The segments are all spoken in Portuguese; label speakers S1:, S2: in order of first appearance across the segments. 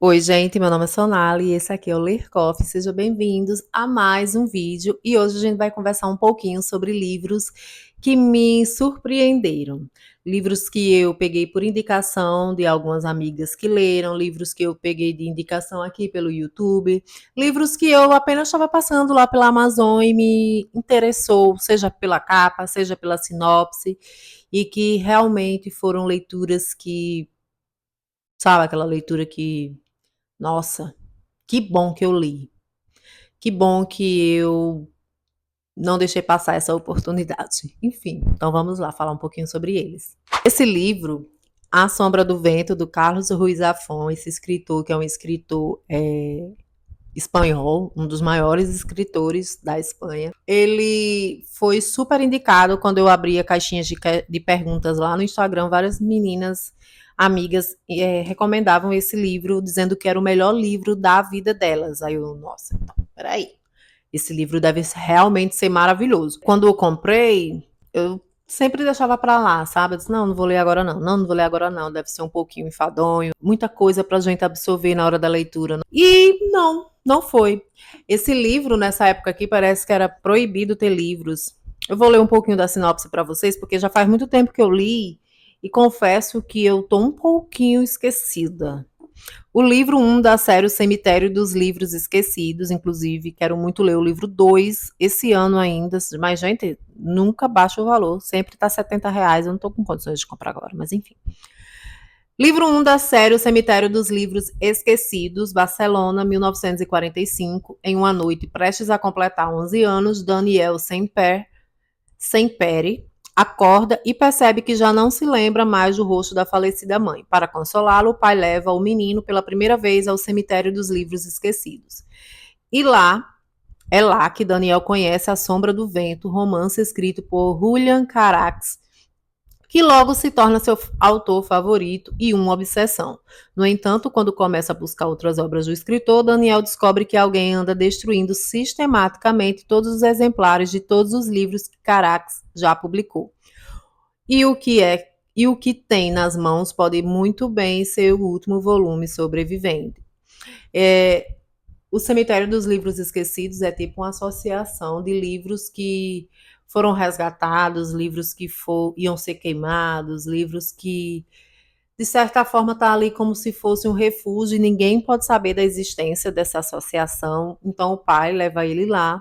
S1: Oi, gente, meu nome é Sonali e esse aqui é o Ler Coffee. Sejam bem-vindos a mais um vídeo e hoje a gente vai conversar um pouquinho sobre livros que me surpreenderam. Livros que eu peguei por indicação de algumas amigas que leram, livros que eu peguei de indicação aqui pelo YouTube, livros que eu apenas estava passando lá pela Amazon e me interessou, seja pela capa, seja pela sinopse, e que realmente foram leituras que, sabe, aquela leitura que nossa, que bom que eu li. Que bom que eu não deixei passar essa oportunidade. Enfim, então vamos lá falar um pouquinho sobre eles. Esse livro, A Sombra do Vento, do Carlos Ruiz Zafón, esse escritor que é um escritor espanhol, um dos maiores escritores da Espanha. Ele foi super indicado quando eu abria caixinhas de perguntas lá no Instagram. Várias meninas, amigas, recomendavam esse livro, dizendo que era o melhor livro da vida delas. Aí eu, nossa, então, peraí. Esse livro deve realmente ser maravilhoso. Quando eu comprei, eu sempre deixava pra lá, sabe? Eu disse, não vou ler agora não, não vou ler agora não, deve ser um pouquinho enfadonho, muita coisa pra gente absorver na hora da leitura. E não foi. Esse livro, nessa época aqui, parece que era proibido ter livros. Eu vou ler um pouquinho da sinopse pra vocês, porque já faz muito tempo que eu li e confesso que eu tô um pouquinho esquecida. O livro 1 da série O Cemitério dos Livros Esquecidos, inclusive, quero muito ler o livro 2 esse ano ainda, mas, gente, nunca baixa o valor, sempre tá R$ 70, eu não tô com condições de comprar agora, mas enfim. Livro 1 da série O Cemitério dos Livros Esquecidos, Barcelona, 1945, em uma noite prestes a completar 11 anos, Daniel Sempere acorda e percebe que já não se lembra mais do rosto da falecida mãe. Para consolá-lo, o pai leva o menino pela primeira vez ao cemitério dos livros esquecidos. E é lá que Daniel conhece A Sombra do Vento, romance escrito por Julian Carax, que logo se torna seu autor favorito e uma obsessão. No entanto, quando começa a buscar outras obras do escritor, Daniel descobre que alguém anda destruindo sistematicamente todos os exemplares de todos os livros que Carax já publicou. E o que tem nas mãos pode muito bem ser o último volume sobrevivente. O Cemitério dos Livros Esquecidos é tipo uma associação de livros que foram resgatados, livros que iam ser queimados, livros que, de certa forma, está ali como se fosse um refúgio e ninguém pode saber da existência dessa associação. Então o pai leva ele lá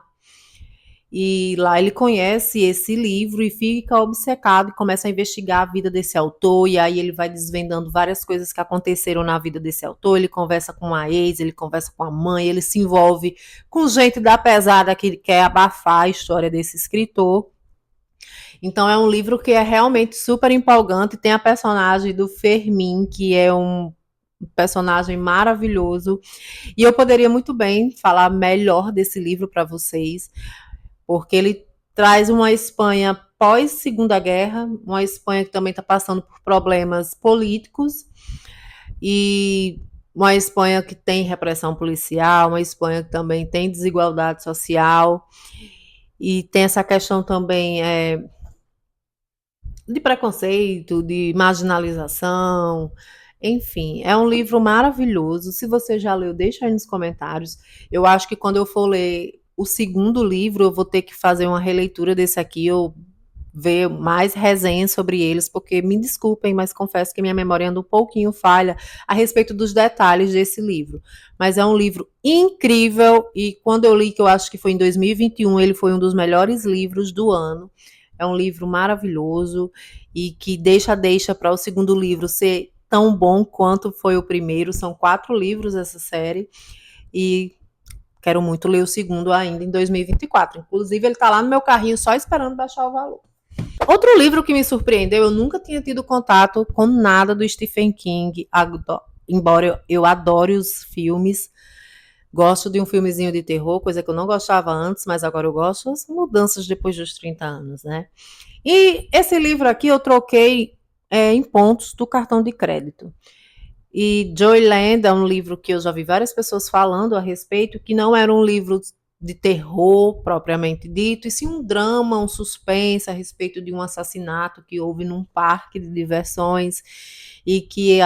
S1: e lá ele conhece esse livro e fica obcecado e começa a investigar a vida desse autor. E aí ele vai desvendando várias coisas que aconteceram na vida desse autor. Ele conversa com a ex, ele conversa com a mãe, ele se envolve com gente da pesada que quer abafar a história desse escritor. Então é um livro que é realmente super empolgante. Tem a personagem do Fermin, que é um personagem maravilhoso. E eu poderia muito bem falar melhor desse livro para vocês, porque ele traz uma Espanha pós-Segunda Guerra, uma Espanha que também está passando por problemas políticos, e uma Espanha que tem repressão policial, uma Espanha que também tem desigualdade social, e tem essa questão também de preconceito, de marginalização. Enfim, é um livro maravilhoso. Se você já leu, deixa aí nos comentários. Eu acho que quando eu for ler o segundo livro, eu vou ter que fazer uma releitura desse aqui, ou ver mais resenhas sobre eles, porque me desculpem, mas confesso que minha memória anda um pouquinho falha a respeito dos detalhes desse livro. Mas é um livro incrível e quando eu li, que eu acho que foi em 2021, ele foi um dos melhores livros do ano. É um livro maravilhoso e que deixa para o segundo livro ser tão bom quanto foi o primeiro. São 4 livros essa série e quero muito ler o segundo ainda em 2024. Inclusive, ele está lá no meu carrinho só esperando baixar o valor. Outro livro que me surpreendeu, eu nunca tinha tido contato com nada do Stephen King, embora eu adore os filmes. Gosto de um filmezinho de terror, coisa que eu não gostava antes, mas agora eu gosto. As mudanças depois dos 30 anos, né? E esse livro aqui eu troquei em pontos do cartão de crédito. E Joyland é um livro que eu já vi várias pessoas falando a respeito, que não era um livro de terror propriamente dito, e sim um drama, um suspense a respeito de um assassinato que houve num parque de diversões e que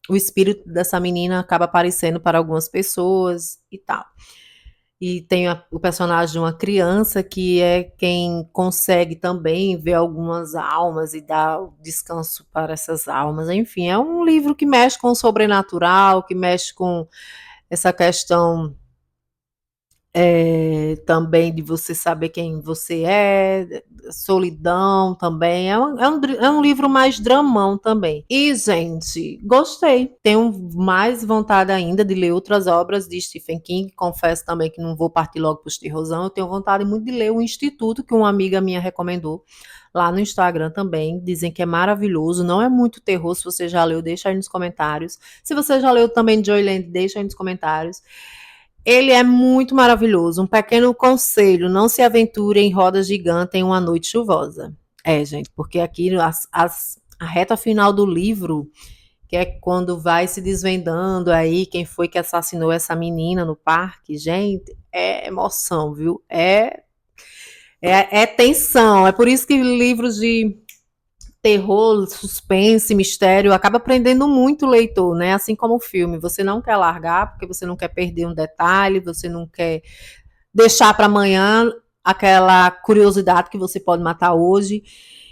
S1: o espírito dessa menina acaba aparecendo para algumas pessoas e tal. E tem o personagem de uma criança que é quem consegue também ver algumas almas e dar o descanso para essas almas. Enfim, é um livro que mexe com o sobrenatural, que mexe com essa questão também de você saber quem você é, solidão também. É um livro mais dramão também. E, gente, gostei. Tenho mais vontade ainda de ler outras obras de Stephen King. Confesso também que não vou partir logo para os terrorzão. Eu tenho vontade muito de ler O Instituto, que uma amiga minha recomendou. Lá no Instagram também, dizem que é maravilhoso, não é muito terror, se você já leu, deixa aí nos comentários. Se você já leu também Joyland, deixa aí nos comentários. Ele é muito maravilhoso. Um pequeno conselho: não se aventure em roda gigante em uma noite chuvosa. Gente, porque aqui a reta final do livro, que é quando vai se desvendando aí quem foi que assassinou essa menina no parque, gente, é emoção, viu? É tensão. É por isso que livros de terror, suspense, mistério, acaba prendendo muito o leitor, né? Assim como o filme. Você não quer largar, porque você não quer perder um detalhe, você não quer deixar para amanhã aquela curiosidade que você pode matar hoje.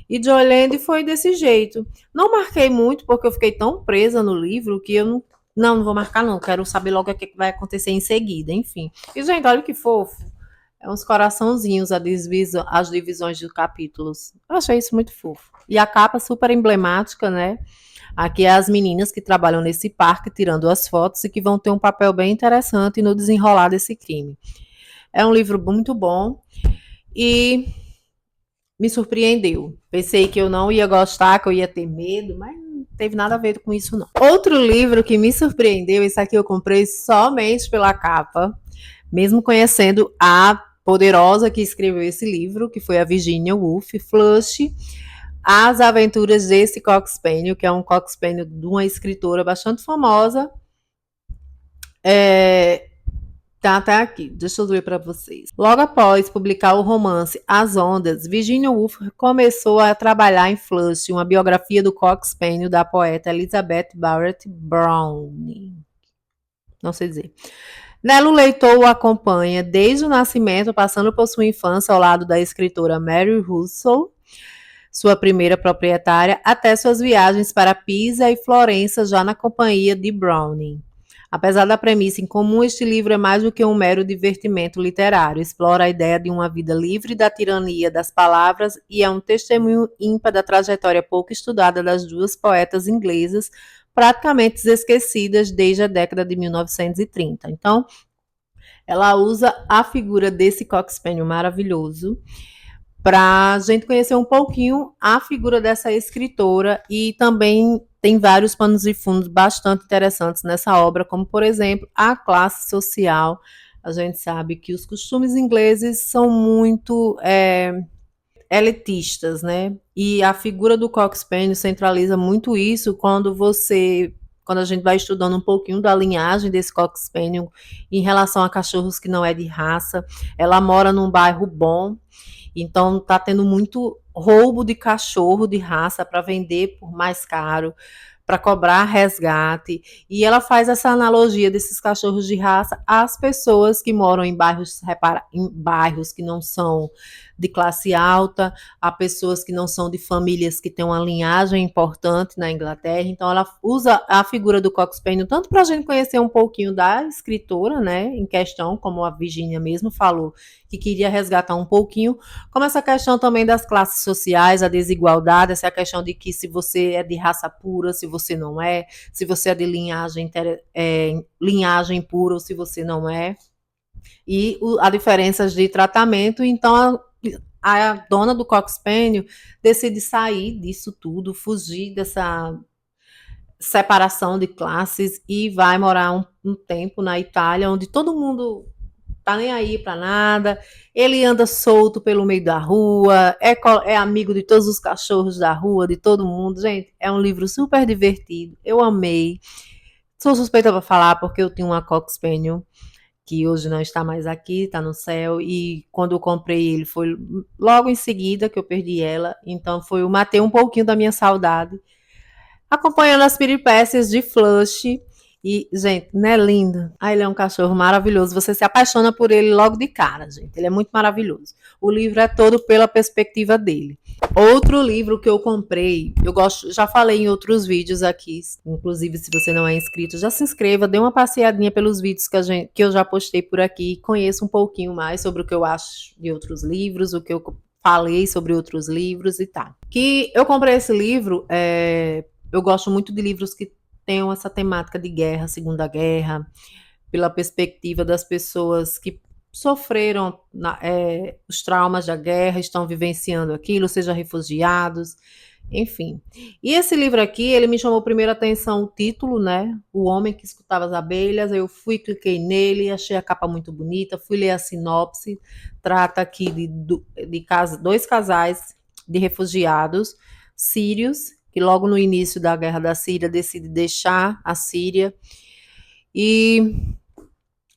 S1: E Joyland foi desse jeito. Não marquei muito, porque eu fiquei tão presa no livro que eu não vou marcar, não. Quero saber logo o que vai acontecer em seguida, enfim. E, gente, olha que fofo. É uns coraçãozinhos as divisões de capítulos. Eu achei isso muito fofo. E a capa super emblemática, né? Aqui é as meninas que trabalham nesse parque tirando as fotos e que vão ter um papel bem interessante no desenrolar desse crime. É um livro muito bom e me surpreendeu. Pensei que eu não ia gostar, que eu ia ter medo, mas não teve nada a ver com isso, não. Outro livro que me surpreendeu, esse aqui eu comprei somente pela capa, mesmo conhecendo a poderosa que escreveu esse livro, que foi a Virginia Woolf, Flush, As Aventuras desse Cox Spaniel, que é um Cox Spaniel de uma escritora bastante famosa. Tá até aqui, deixa eu ler para vocês. Logo após publicar o romance As Ondas, Virginia Woolf começou a trabalhar em Flush, uma biografia do Cox Spaniel da poeta Elizabeth Barrett Browning. Não sei dizer. Nela, o leitor o acompanha desde o nascimento, passando por sua infância ao lado da escritora Mary Russell, sua primeira proprietária, até suas viagens para Pisa e Florença, já na companhia de Browning. Apesar da premissa incomum, este livro é mais do que um mero divertimento literário. Explora a ideia de uma vida livre da tirania das palavras e é um testemunho ímpar da trajetória pouco estudada das duas poetas inglesas, praticamente esquecidas desde a década de 1930. Então, ela usa a figura desse Cox Spaniel maravilhoso para a gente conhecer um pouquinho a figura dessa escritora e também tem vários panos de fundo bastante interessantes nessa obra, como, por exemplo, a classe social. A gente sabe que os costumes ingleses são muito elitistas, né? E a figura do Cox Spaniel centraliza muito isso quando a gente vai estudando um pouquinho da linhagem desse Cox Spaniel em relação a cachorros que não é de raça. Ela mora num bairro bom, então tá tendo muito roubo de cachorro de raça para vender por mais caro, para cobrar resgate. E ela faz essa analogia desses cachorros de raça às pessoas que moram em bairros que não são de classe alta, a pessoas que não são de famílias que têm uma linhagem importante na Inglaterra. Então, ela usa a figura do Cox Spaniel tanto para a gente conhecer um pouquinho da escritora, né, em questão, como a Virginia mesmo falou, que queria resgatar um pouquinho, como essa questão também das classes sociais, a desigualdade, essa questão de que se você é de raça pura, se você não é, se você é de linhagem pura ou se você não é, e a diferenças de tratamento. Então, a dona do Cox Spaniel decide sair disso tudo, fugir dessa separação de classes e vai morar um tempo na Itália, onde todo mundo tá nem aí para nada. Ele anda solto pelo meio da rua, é amigo de todos os cachorros da rua, de todo mundo. Gente, é um livro super divertido. Eu amei. Sou suspeita para falar porque eu tinha uma Cox Spaniel que hoje não está mais aqui, está no céu, e quando eu comprei ele foi logo em seguida que eu perdi ela, então matei um pouquinho da minha saudade. acompanhando as peripécias de Flush. E, gente, não é lindo? Ah, ele é um cachorro maravilhoso. Você se apaixona por ele logo de cara, gente. Ele é muito maravilhoso. O livro é todo pela perspectiva dele. Outro livro que eu comprei, eu gosto, já falei em outros vídeos aqui, inclusive se você não é inscrito, já se inscreva, dê uma passeadinha pelos vídeos que eu já postei por aqui, conheça um pouquinho mais sobre o que eu acho de outros livros, o que eu falei sobre outros livros e tal. Que eu comprei esse livro, eu gosto muito de livros que tenham essa temática de guerra, Segunda Guerra, pela perspectiva das pessoas que sofreram os traumas da guerra, estão vivenciando aquilo, seja refugiados, enfim. E esse livro aqui, ele me chamou primeiro a atenção o título, né? O Homem que Escutava as Abelhas. Eu fui, cliquei nele, achei a capa muito bonita, fui ler a sinopse. Trata aqui de dois casais de refugiados sírios, que logo no início da guerra da Síria decide deixar a Síria e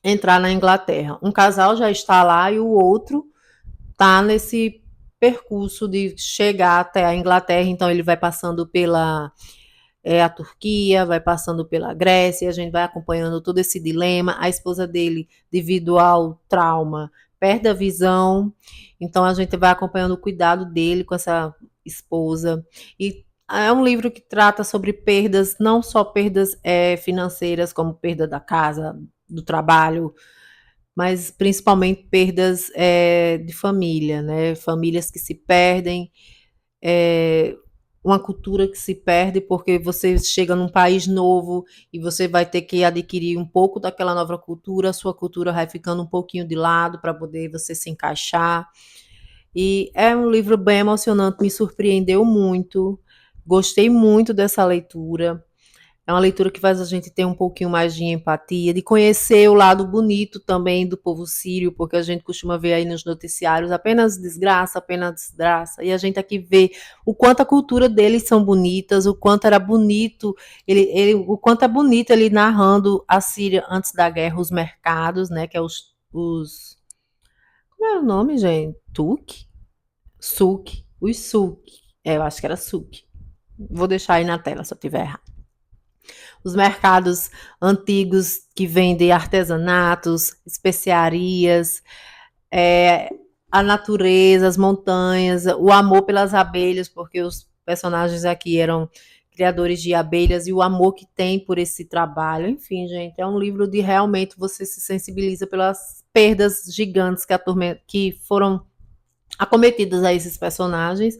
S1: entrar na Inglaterra. Um casal já está lá e o outro está nesse percurso de chegar até a Inglaterra, então ele vai passando pela a Turquia, vai passando pela Grécia, a gente vai acompanhando todo esse dilema. A esposa dele, devido ao trauma, perde a visão, então a gente vai acompanhando o cuidado dele com essa esposa. E é um livro que trata sobre perdas, não só perdas financeiras, como perda da casa, do trabalho, mas principalmente perdas de família, né? Famílias que se perdem, uma cultura que se perde porque você chega num país novo e você vai ter que adquirir um pouco daquela nova cultura, a sua cultura vai ficando um pouquinho de lado para poder você se encaixar. E é um livro bem emocionante, me surpreendeu muito, gostei muito dessa leitura. É uma leitura que faz a gente ter um pouquinho mais de empatia, de conhecer o lado bonito também do povo sírio, porque a gente costuma ver aí nos noticiários apenas desgraça, e a gente aqui vê o quanto a cultura deles são bonitas, o quanto era bonito, o quanto é bonito ele narrando a Síria antes da guerra, os mercados, né, que é como é o nome, gente? Os Suk, eu acho que era Suk. Vou deixar aí na tela se eu tiver errado. Os mercados antigos que vendem artesanatos, especiarias, é, a natureza, as montanhas, o amor pelas abelhas, porque os personagens aqui eram criadores de abelhas e o amor que tem por esse trabalho. Enfim, gente, é um livro de realmente você se sensibiliza pelas perdas gigantes que foram acometidas a esses personagens,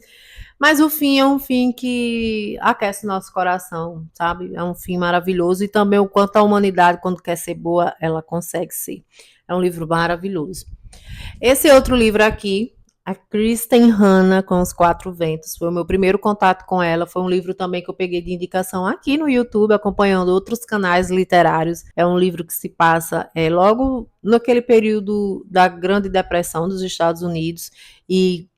S1: mas o fim é um fim que aquece nosso coração, sabe? É um fim maravilhoso e também o quanto a humanidade, quando quer ser boa, ela consegue ser. É um livro maravilhoso. Esse outro livro aqui, a Kristen Hanna com os Quatro Ventos, foi o meu primeiro contato com ela. Foi um livro também que eu peguei de indicação aqui no YouTube, acompanhando outros canais literários. É um livro que se passa logo naquele período da Grande Depressão dos Estados Unidos e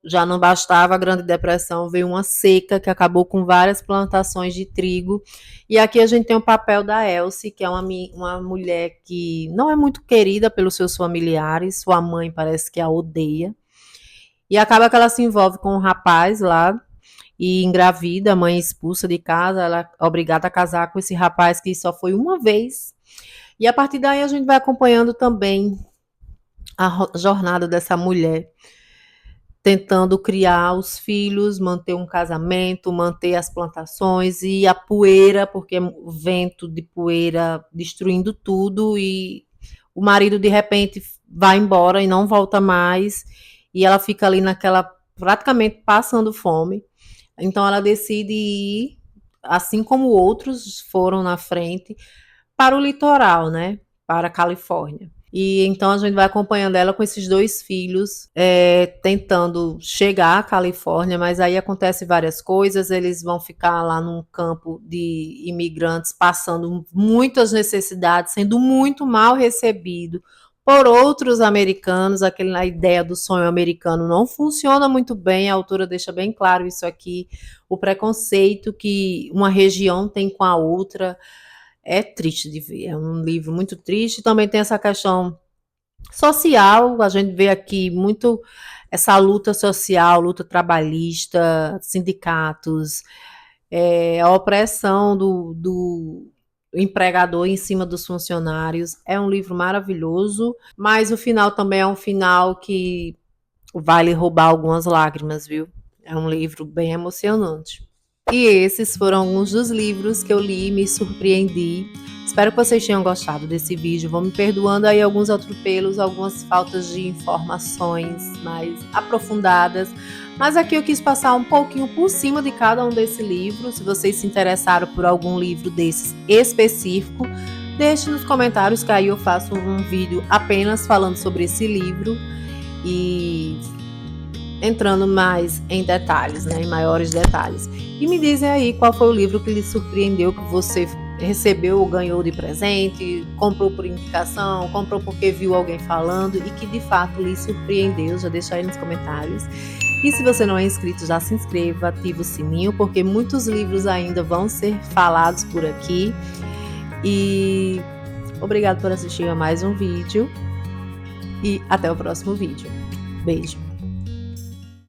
S1: já não bastava a Grande Depressão, veio uma seca que acabou com várias plantações de trigo. E aqui a gente tem o papel da Elsie, que é uma mulher que não é muito querida pelos seus familiares, sua mãe parece que a odeia. E acaba que ela se envolve com um rapaz lá e engravida, a mãe expulsa de casa, ela é obrigada a casar com esse rapaz que só foi uma vez. E a partir daí a gente vai acompanhando também a jornada dessa mulher tentando criar os filhos, manter um casamento, manter as plantações e a poeira, porque o vento de poeira destruindo tudo e o marido de repente vai embora e não volta mais e ela fica ali naquela praticamente passando fome. Então ela decide ir, assim como outros foram na frente, para o litoral, né? Para a Califórnia. E então a gente vai acompanhando ela com esses dois filhos, tentando chegar à Califórnia, mas aí acontece várias coisas, eles vão ficar lá num campo de imigrantes, passando muitas necessidades, sendo muito mal recebido por outros americanos, aquela ideia do sonho americano não funciona muito bem, a autora deixa bem claro isso aqui, o preconceito que uma região tem com a outra, é triste de ver, é um livro muito triste. Também tem essa questão social, a gente vê aqui muito essa luta social, luta trabalhista, sindicatos, a opressão do empregador em cima dos funcionários. É um livro maravilhoso, mas o final também é um final que vai lhe roubar algumas lágrimas, viu? É um livro bem emocionante. E esses foram alguns dos livros que eu li e me surpreendi. Espero que vocês tenham gostado desse vídeo. Vão me perdoando aí alguns atropelos, algumas faltas de informações mais aprofundadas. Mas aqui eu quis passar um pouquinho por cima de cada um desse livro. Se vocês se interessaram por algum livro desses específico, deixe nos comentários que aí eu faço um vídeo apenas falando sobre esse livro e entrando mais em detalhes, né, em maiores detalhes. E me dizem aí qual foi o livro que lhe surpreendeu, que você recebeu ou ganhou de presente, comprou por indicação, comprou porque viu alguém falando e que de fato lhe surpreendeu. Já deixa aí nos comentários. E se você não é inscrito, já se inscreva, ativa o sininho, porque muitos livros ainda vão ser falados por aqui. E obrigado por assistir a mais um vídeo e até o próximo vídeo. Beijo!